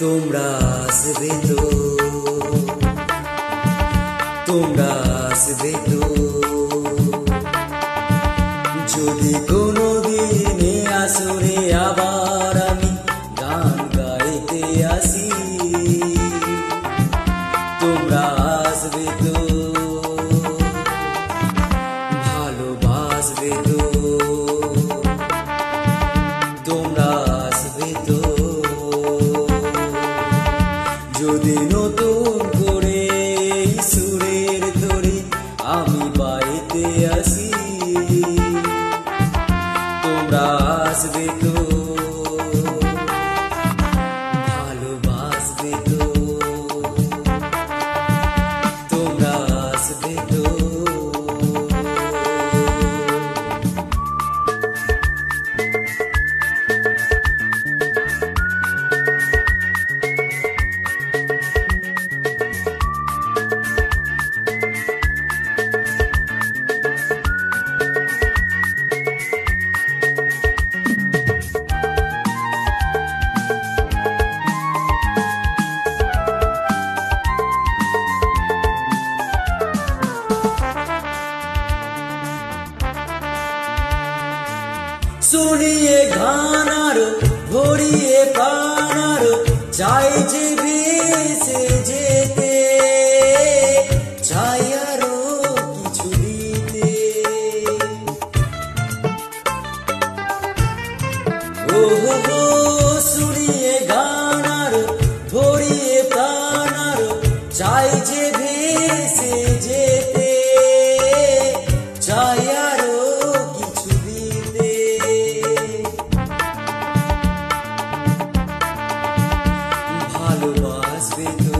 তোমরা আসবে তো, তোমরা আসবে তো, যদি কোনোদিনে আসরে আবার আমি গান গাইতে আসি। তোমরা আসবে তো, ভালোবাসবে তো, তোমরা আসবে তো, যদি নতুন করে সুরের ধরে আমি বাইতে আসি। তোমরা আসবে তো, ভালোবাসবে তো, তোমরা আসবে তো। শুনিয়ে গান আরো ভরিয়ে প্রাণ আরো চাই যে ভেসে যেতে, চাই আরো কিছু দিতে। ও হো শুনিয়ে গান আরো ভরিয়ে প্রাণ আরো চাই যে ভেসে যেতে, চাই আরো কিছু দিতে। ভালোবাসবে তো,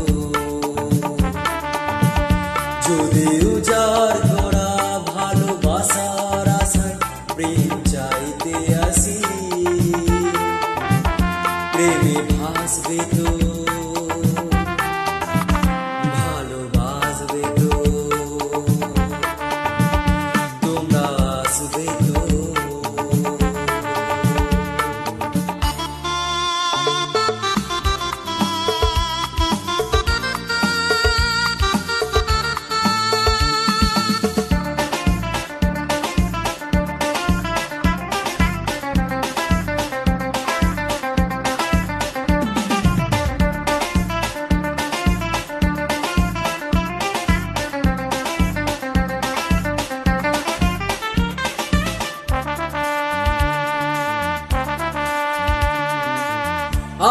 যদি উজাড় করা ভালোবাসার আশায় প্রেম চাইতে আসি। প্রেমে ভাসবে তো, ভালোবাসবে তো, তোমরা আসবে তো।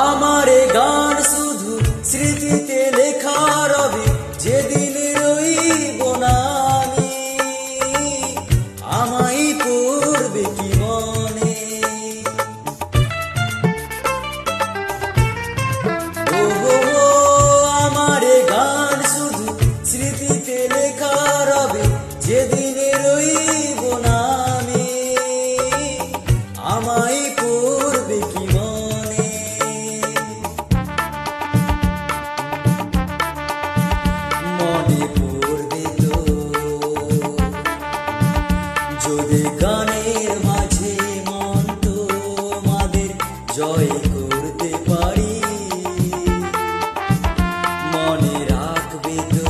আমার গান শুধু স্মৃতিতে লেখা রবে, যেদিন রইব না আমি, আমায় পড়বে কি মনে। ও আমার গান শুধু স্মৃতিতে লেখা রবে, যেদিন রইব না আমি, আমায় পড়বে কি মনে। মনে পড়বে তো, যদি গানের মাঝে মন তোমাদের জয় করতে পারি। মনে রাখবে তো,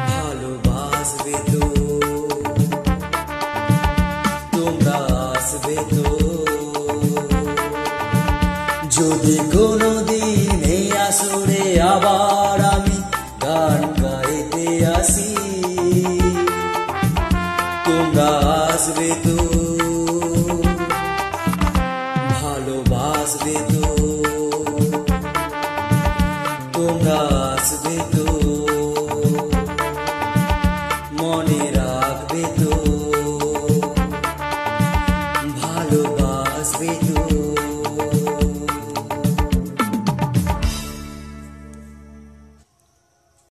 ভালোবাসবে তো, তোমরা আসবে তো, যদি কোনোদিন এই আসরে আবার আমি গান গাইতে আসি। তোমরা আসবে